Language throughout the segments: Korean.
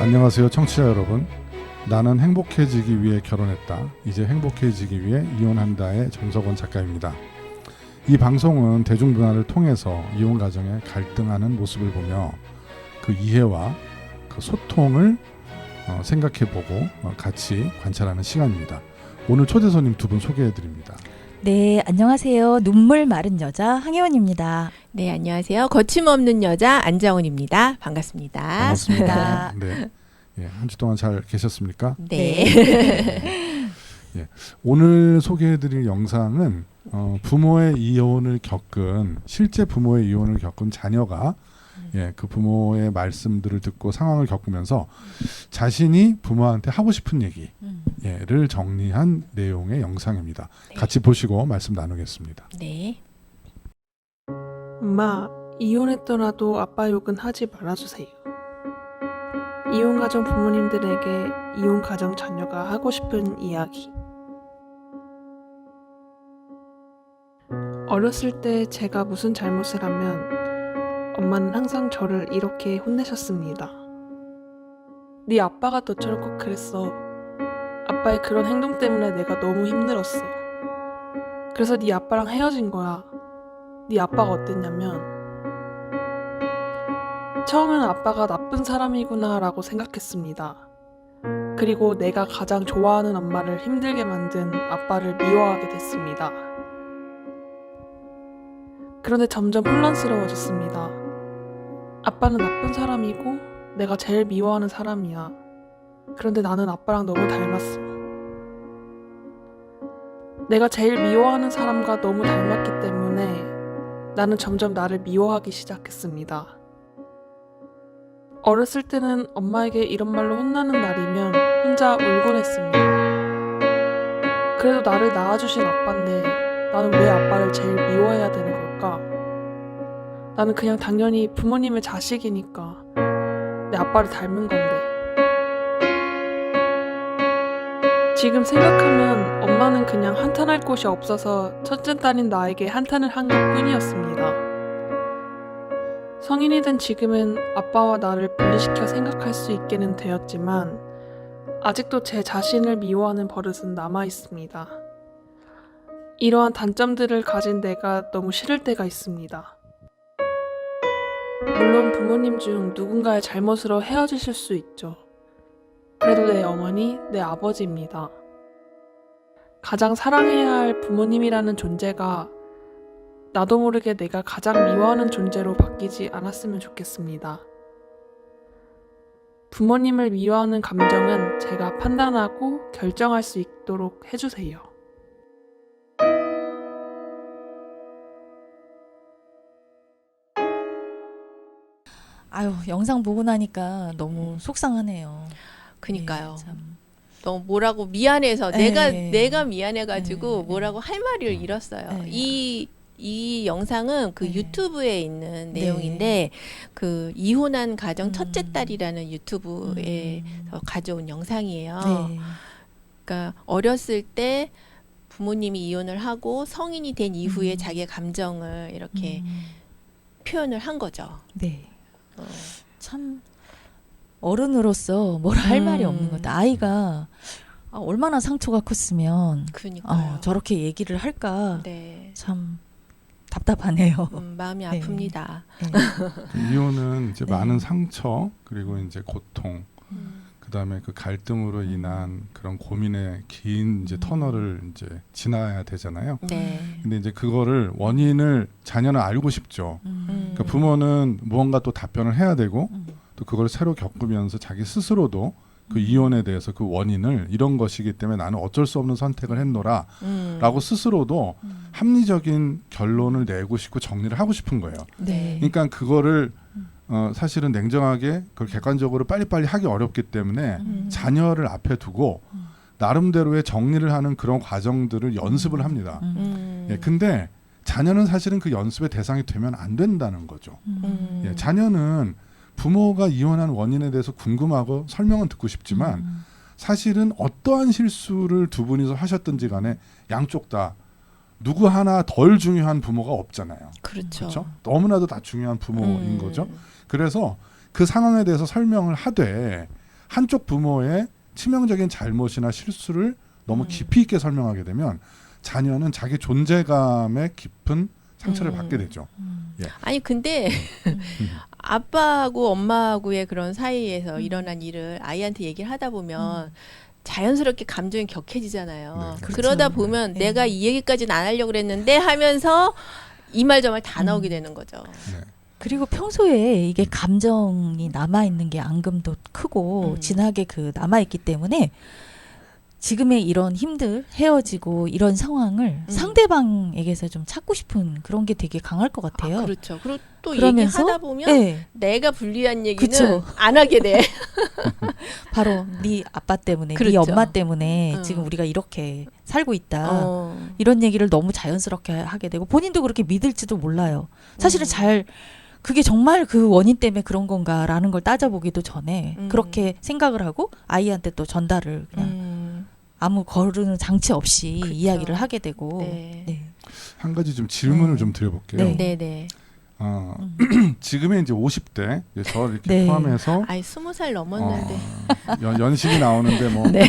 안녕하세요, 청취자 여러분. 나는 행복해지기 위해 결혼했다. 이제 행복해지기 위해 이혼한다의 정석원 작가입니다. 이 방송은 대중문화를 통해서 이혼 가정에 갈등하는 모습을 보며 그 이해와 그 소통을 생각해보고 같이 관찰하는 시간입니다. 오늘 초대 손님 두 분 소개해드립니다. 네, 안녕하세요. 눈물 마른 여자 황혜원입니다. 네, 안녕하세요. 거침없는 여자 안정훈입니다. 반갑습니다. 반갑습니다. 네, 예, 한 주 동안 잘 계셨습니까? 네. 예, 오늘 소개해드릴 영상은 부모의 이혼을 겪은 실제 부모의 이혼을 겪은 자녀가 그 부모의 말씀들을 듣고 상황을 겪으면서 자신이 부모한테 하고 싶은 얘기를 정리한 내용의 영상입니다. 네. 같이 보시고 말씀 나누겠습니다. 네. 엄마, 이혼했더라도 아빠 욕은 하지 말아주세요. 이혼 가정 부모님들에게 이혼 가정 자녀가 하고 싶은 이야기. 어렸을 때 제가 무슨 잘못을 하면 엄마는 항상 저를 이렇게 혼내셨습니다. 네 아빠가 너처럼 꼭 그랬어. 아빠의 그런 행동 때문에 내가 너무 힘들었어. 그래서 네 아빠랑 헤어진 거야. 네 아빠가 어땠냐면 처음에는 아빠가 나쁜 사람이구나 라고 생각했습니다. 그리고 내가 가장 좋아하는 엄마를 힘들게 만든 아빠를 미워하게 됐습니다. 그런데 점점 혼란스러워졌습니다. 아빠는 나쁜 사람이고 내가 제일 미워하는 사람이야. 그런데 나는 아빠랑 너무 닮았어. 내가 제일 미워하는 사람과 너무 닮았기 때문에 나는 점점 나를 미워하기 시작했습니다. 어렸을 때는 엄마에게 이런 말로 혼나는 날이면 혼자 울곤 했습니다. 그래도 나를 낳아주신 아빠인데 나는 왜 아빠를 제일 미워해야 되는 걸까? 나는 그냥 당연히 부모님의 자식이니까 내 아빠를 닮은 건데. 지금 생각하면 엄마는 그냥 한탄할 곳이 없어서 첫째 딸인 나에게 한탄을 한 것뿐이었습니다. 성인이 된 지금은 아빠와 나를 분리시켜 생각할 수 있게는 되었지만 아직도 제 자신을 미워하는 버릇은 남아 있습니다. 이러한 단점들을 가진 내가 너무 싫을 때가 있습니다. 물론 부모님 중 누군가의 잘못으로 헤어지실 수 있죠. 그래도 내 어머니, 내 아버지입니다. 가장 사랑해야 할 부모님이라는 존재가 나도 모르게 내가 가장 미워하는 존재로 바뀌지 않았으면 좋겠습니다. 부모님을 미워하는 감정은 제가 판단하고 결정할 수 있도록 해주세요. 아유, 영상 보고 나니까 너무 속상하네요. 그니까요. 네, 참. 너무 뭐라고 미안해서 네. 내가 미안해가지고 네. 뭐라고 할 말을 잃었어요. 네. 이 영상은 그 네. 유튜브에 있는 네. 내용인데 그 이혼한 가정 첫째 음. 딸이라는 유튜브에 가져온 영상이에요. 네. 그러니까 어렸을 때 부모님이 이혼을 하고 성인이 된 이후에 자기의 감정을 이렇게 표현을 한 거죠. 네. 참 어른으로서 뭐라 할 말이 없는 것 같아요. 아이가 얼마나 상처가 컸으면 그러니까요. 저렇게 얘기를 할까. 네. 참 답답하네요. 마음이 네. 아픕니다. 네. 이혼은 이제 네. 많은 상처 그리고 이제 고통 그다음에 그 갈등으로 인한 그런 고민의 긴 이제 터널을 이제 지나야 되잖아요. 네. 근데 이제 그거를 원인을 자녀는 알고 싶죠. 그러니까 부모는 무언가 또 답변을 해야 되고 또 그걸 새로 겪으면서 자기 스스로도 그 이혼에 대해서 그 원인을 이런 것이기 때문에 나는 어쩔 수 없는 선택을 했노라 라고 스스로도 합리적인 결론을 내고 싶고 정리를 하고 싶은 거예요. 네. 그러니까 그거를 사실은 냉정하게 그걸 객관적으로 빨리빨리 하기 어렵기 때문에 자녀를 앞에 두고 나름대로의 정리를 하는 그런 과정들을 연습을 합니다. 예, 근데 자녀는 사실은 그 연습의 대상이 되면 안 된다는 거죠. 예, 자녀는 부모가 이혼한 원인에 대해서 궁금하고 설명은 듣고 싶지만 사실은 어떠한 실수를 두 분이서 하셨든지 간에 양쪽 다 누구 하나 덜 중요한 부모가 없잖아요. 그렇죠. 그렇죠? 너무나도 다 중요한 부모인 거죠. 그래서 그 상황에 대해서 설명을 하되 한쪽 부모의 치명적인 잘못이나 실수를 너무 깊이 있게 설명하게 되면 자녀는 자기 존재감에 깊은 상처를 받게 되죠. 아니 근데 아빠하고 엄마하고의 그런 사이에서 일어난 일을 아이한테 얘기를 하다 보면 자연스럽게 감정이 격해지잖아요. 네, 그러다 그렇죠. 보면 네. 내가 이 얘기까지는 안 하려고 그랬는데 하면서 이 말 저 말 다 나오게 되는 거죠. 네. 그리고 평소에 이게 감정이 남아있는 게 앙금도 크고 진하게 그 남아있기 때문에 지금의 이런 힘들, 헤어지고 이런 상황을 상대방에게서 좀 찾고 싶은 그런 게 되게 강할 것 같아요. 아, 그렇죠. 그리고 또 그러면서 얘기하다 보면 네, 내가 불리한 얘기는 그쵸. 안 하게 돼. 바로 네 아빠 때문에, 네 그렇죠. 엄마 때문에 어. 지금 우리가 이렇게 살고 있다. 어. 이런 얘기를 너무 자연스럽게 하게 되고 본인도 그렇게 믿을지도 몰라요. 사실은 잘 그게 정말 그 원인 때문에 그런 건가라는 걸 따져보기도 전에 그렇게 생각을 하고 아이한테 또 전달을 그냥 아무 거르는 장치 없이 그쵸. 이야기를 하게 되고 네. 네. 한 가지 좀 질문을 좀 드려볼게요. 네. 네네. 지금의 이제 50대, 저 이렇게 네. 포함해서 아이 20살 넘었는데 연식이 나오는데 뭐 네.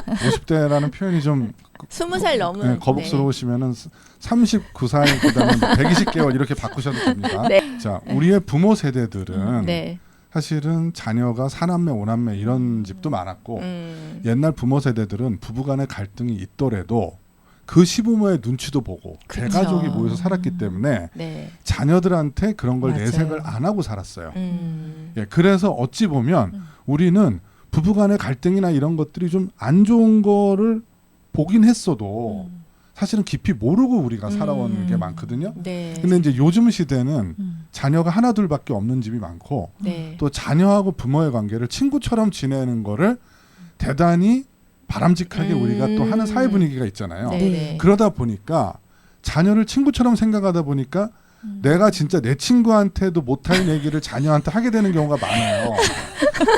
50대라는 표현이 좀 20살 넘은 네, 거북스러우시면은 39살 그다음에 120개월 이렇게 바꾸셔도 됩니다. 네. 자, 우리의 부모 세대들은 네. 사실은 자녀가 4남매, 5남매 이런 집도 많았고 옛날 부모 세대들은 부부간의 갈등이 있더라도 그 시부모의 눈치도 보고 그쵸. 대가족이 모여서 살았기 때문에 네. 자녀들한테 그런 걸 맞아요. 내색을 안 하고 살았어요. 음. 예, 그래서 어찌 보면 우리는 부부간의 갈등이나 이런 것들이 좀 안 좋은 거를 보긴 했어도 사실은 깊이 모르고 우리가 살아온 게 많거든요. 네. 근데 이제 요즘 시대는 자녀가 하나 둘밖에 없는 집이 많고 네. 또 자녀하고 부모의 관계를 친구처럼 지내는 거를 대단히 바람직하게 우리가 또 하는 사회 분위기가 있잖아요. 네. 그러다 보니까 자녀를 친구처럼 생각하다 보니까 내가 진짜 내 친구한테도 못할 얘기를 자녀한테 하게 되는 경우가 많아요.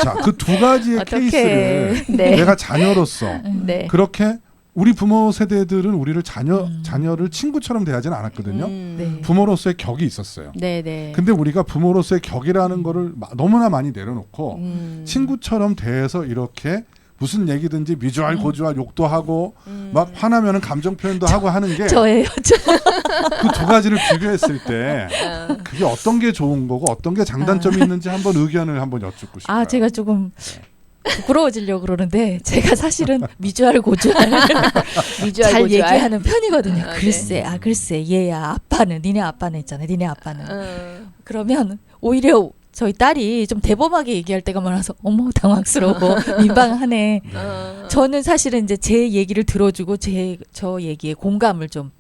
자, 그 두 가지의 어떡해. 케이스를 네. 내가 자녀로서 네. 그렇게 우리 부모 세대들은 우리를 자녀를 친구처럼 대하지는 않았거든요. 네. 부모로서의 격이 있었어요. 네네. 근데 우리가 부모로서의 격이라는 거를 너무나 많이 내려놓고 친구처럼 대해서 이렇게 무슨 얘기든지 미주알 고주알 욕도 하고 막 화나면은 감정 표현도 하고 하는 게 그 저예요. 두 가지를 비교했을 때 그게 어떤 게 좋은 거고 어떤 게 장단점이 있는지 한번 의견을 한번 여쭙고 싶어요. 아, 제가 조금 부끄러워지려고 그러는데 제가 사실은 미주알 고주알 미주알 잘 고주알. 얘기하는 편이거든요. 아, 글쎄, 네. 글쎄, 얘야, 아빠는, 니네 아빠는 있잖아, 니네 아빠는. 어. 그러면 오히려 저희 딸이 좀 대범하게 얘기할 때가 많아서 어머 당황스러워 민망하네. 어. 저는 사실은 이제 제 얘기를 들어주고 저 얘기에 공감을 좀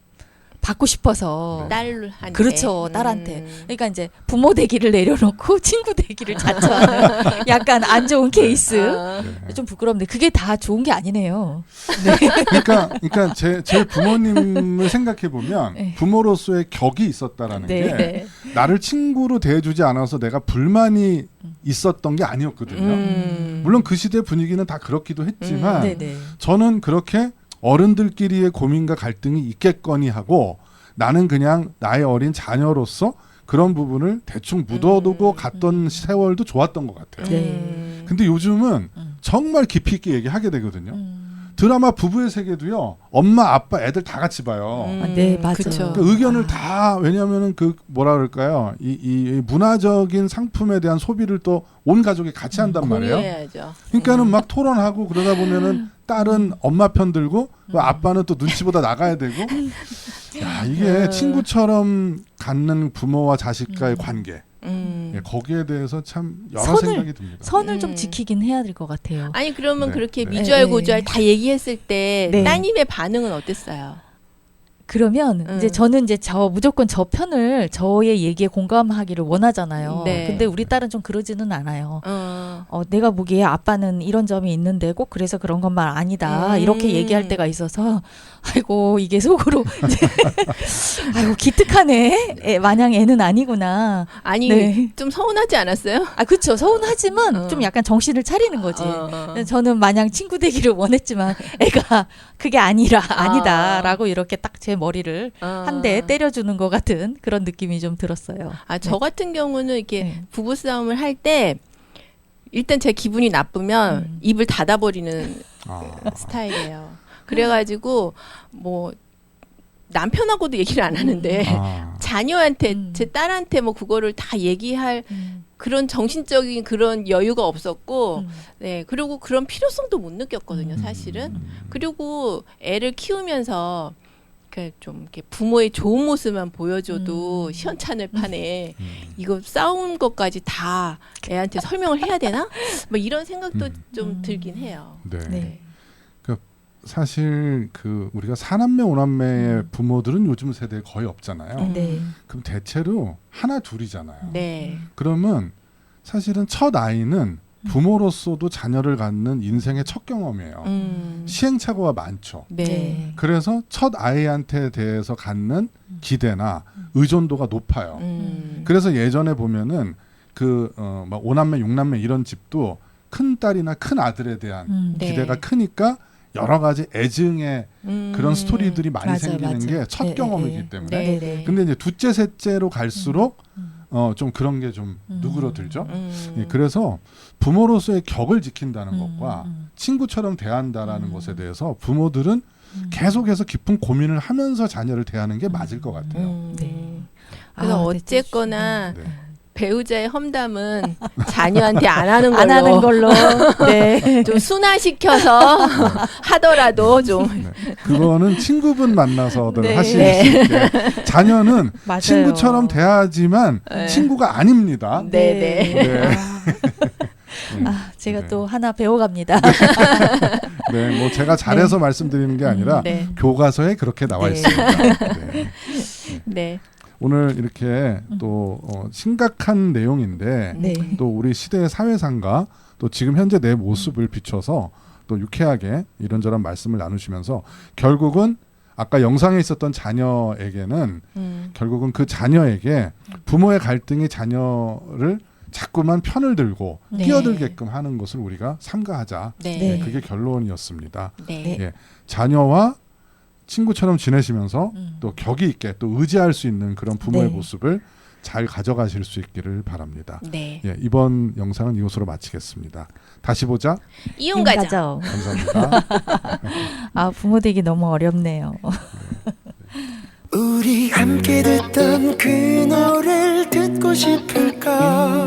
받고 싶어서 딸한테. 그렇죠, 딸한테. 그러니까 이제 부모 대기를 내려놓고 친구 대기를 자처하는 약간 안 좋은 케이스. 어. 네. 좀 부끄럽네. 그게 다 좋은 게 아니네요. 그러니까 제 부모님을 생각해 보면 네. 부모로서의 격이 있었다라는 네. 게 네. 나를 친구로 대해주지 않아서 내가 불만이 있었던 게 아니었거든요. 물론 그 시대 분위기는 다 그렇기도 했지만 네네. 저는 그렇게 어른들끼리의 고민과 갈등이 있겠거니 하고 나는 그냥 나의 어린 자녀로서 그런 부분을 대충 묻어두고 갔던 세월도 좋았던 것 같아요. 네. 근데 요즘은 정말 깊이 있게 얘기하게 되거든요. 드라마 부부의 세계도요. 엄마, 아빠, 애들 다 같이 봐요. 아, 네, 맞아요. 그쵸. 그 의견을 다 왜냐하면은 그 뭐라 그럴까요? 이 문화적인 상품에 대한 소비를 또 온 가족이 같이 한단 말이에요. 공유해야죠. 그러니까는 막 토론하고 그러다 보면은 딸은 엄마 편 들고 아빠는 또 눈치보다 나가야 되고. 야, 이게 친구처럼 갖는 부모와 자식과의 관계. 예, 거기에 대해서 참 여러 선을- 생각이 듭니다. 선을 좀 지키긴 해야 될 것 같아요. 아니 그러면 네, 그렇게 네. 미주알 네. 고주알 다 얘기했을 때 네. 따님의 반응은 어땠어요? 그러면 이제 저는 이제 무조건 저 편을 저의 얘기에 공감하기를 원하잖아요. 네. 근데 우리 딸은 좀 그러지는 않아요. 어. 내가 보기에 아빠는 이런 점이 있는데 꼭 그래서 그런 것만 아니다. 이렇게 얘기할 때가 있어서 아이고 이게 속으로 이제 아이고 기특하네. 마냥 애는 아니구나. 아니 네. 좀 서운하지 않았어요? 아 그렇죠. 서운하지만 좀 약간 정신을 차리는 거지. 저는 마냥 친구 되기를 원했지만 애가 그게 아니다라고 이렇게 딱 제 머리를 한 대 때려주는 것 같은 그런 느낌이 좀 들었어요. 아, 저 같은 경우는 이렇게 네. 부부 싸움을 할 때 일단 제 기분이 나쁘면 입을 닫아버리는 아. 스타일이에요. 그래가지고 뭐 남편하고도 얘기를 안 하는데 아. 자녀한테 제 딸한테 뭐 그거를 다 얘기할 그런 정신적인 그런 여유가 없었고 네 그리고 그런 필요성도 못 느꼈거든요 사실은. 그리고 애를 키우면서 좀 이렇게 부모의 좋은 모습만 보여줘도 시원찮을 판에 이거 싸운 것까지 다 애한테 설명을 해야 되나? 뭐 이런 생각도 좀 들긴 해요. 네. 네. 사실 그 우리가 사남매 오남매의 부모들은 요즘 세대에 거의 없잖아요. 네. 그럼 대체로 하나 둘이잖아요. 네. 그러면 사실은 첫 아이는 부모로서도 자녀를 갖는 인생의 첫 경험이에요. 시행착오가 많죠. 네. 그래서 첫 아이한테 대해서 갖는 기대나 의존도가 높아요. 그래서 예전에 보면은 막 오남매, 육남매 이런 집도 큰 딸이나 큰 아들에 대한 네. 기대가 크니까 여러 가지 애증의 그런 스토리들이 많이 맞아요, 생기는 맞아요. 게 첫 네, 경험이기 네, 때문에. 네. 네. 근데 이제 둘째, 셋째로 갈수록 좀 그런 게 좀 누그러들죠. 예, 그래서 부모로서의 격을 지킨다는 것과 친구처럼 대한다라는 것에 대해서 부모들은 계속해서 깊은 고민을 하면서 자녀를 대하는 게 맞을 것 같아요. 네. 그래서 아, 어쨌거나 네. 배우자의 험담은 자녀한테 안 하는 걸로, 안 하는 걸로. 네. 좀 순화시켜서 하더라도 좀 네. 그거는 친구분 만나서들 네. 하실 네. 수 있게. 자녀는 맞아요. 친구처럼 대하지만 네. 친구가 아닙니다. 네네. 네. 아, 제가 네. 또 하나 배워갑니다. 네, 뭐 제가 잘해서 말씀드리는 게 아니라 네. 교과서에 그렇게 나와 네. 있습니다. 네. 네. 오늘 이렇게 또 심각한 내용인데 네. 또 우리 시대의 사회상과 또 지금 현재 내 모습을 비춰서 또 유쾌하게 이런저런 말씀을 나누시면서 결국은 아까 영상에 있었던 자녀에게는 결국은 그 자녀에게 부모의 갈등이 자녀를 자꾸만 편을 들고 네. 끼어들게끔 하는 것을 우리가 삼가하자. 네. 네, 네. 그게 결론이었습니다. 네. 예, 자녀와 친구처럼 지내시면서 또 격이 있게 또 의지할 수 있는 그런 부모의 네. 모습을 잘 가져가실 수 있기를 바랍니다. 네. 예, 이번 영상은 이것으로 마치겠습니다. 다시 보자. 이혼 가정. 가정. 감사합니다. 아, 부모 되기 너무 어렵네요. 우리 함께 듣던 그 노래를 듣고 싶을까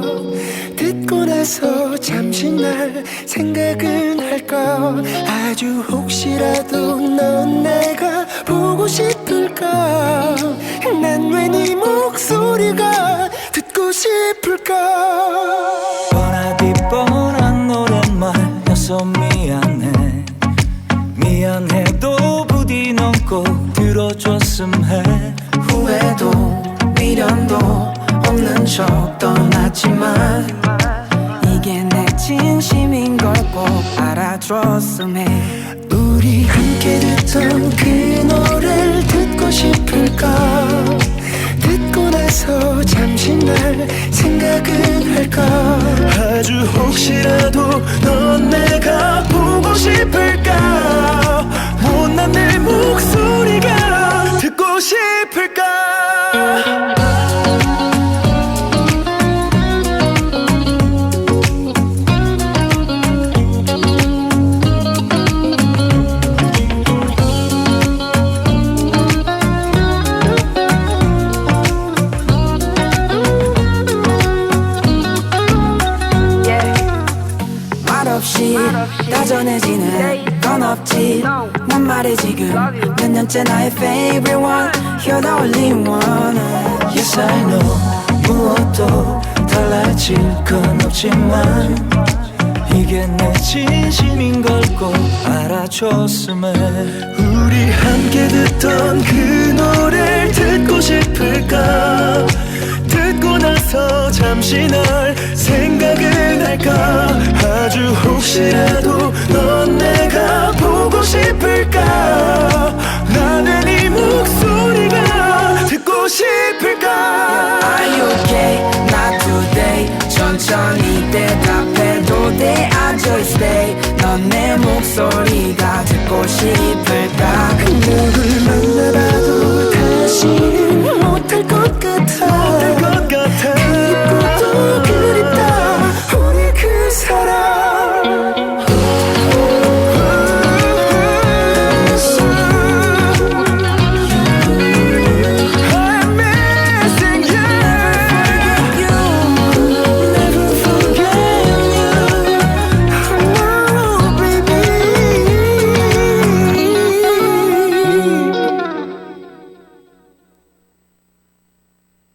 듣고 나서 잠시 날 생각은 할까 아주 혹시라도 넌 내가 보고 싶을까 난 왜 네 목소리가 듣고 싶을까 뻔하디 뻔한 노랫말여서 미안해 미안해도 부디 넌 꼭 들어줬음 해 후회도 미련도 없는 척 떠났지만 이게 내 진심인 걸 꼭 알아줬음 해 우리 함께 듣던 그 노래를 듣고 싶을까 듣고 나서 잠시 날 생각은 할까 아주 혹시라도 넌 내가 보고 싶을까 못난 내 목소리가 듣고 싶을까 말없이 다전해지는 건 없지 난 말해 지금 몇 년째 나의 favorite one You're the only one Yes I know 무엇도 달라질 건 없지만 이게 내 진심인 걸 꼭 알아줬음 해 우리 함께 듣던 그 노래를 듣고 싶을까 듣고 나서 잠시 널 생각은 할까 아주 혹시라도 넌 내가 보고 싶을까 나는 이 목소리가 듣고 싶을까 Are you okay? Not today 천천히 대답해도 돼 앉아있어 넌 내 목소리가 듣고 싶을까 누굴 만나봐도 다시는 못할 것 같아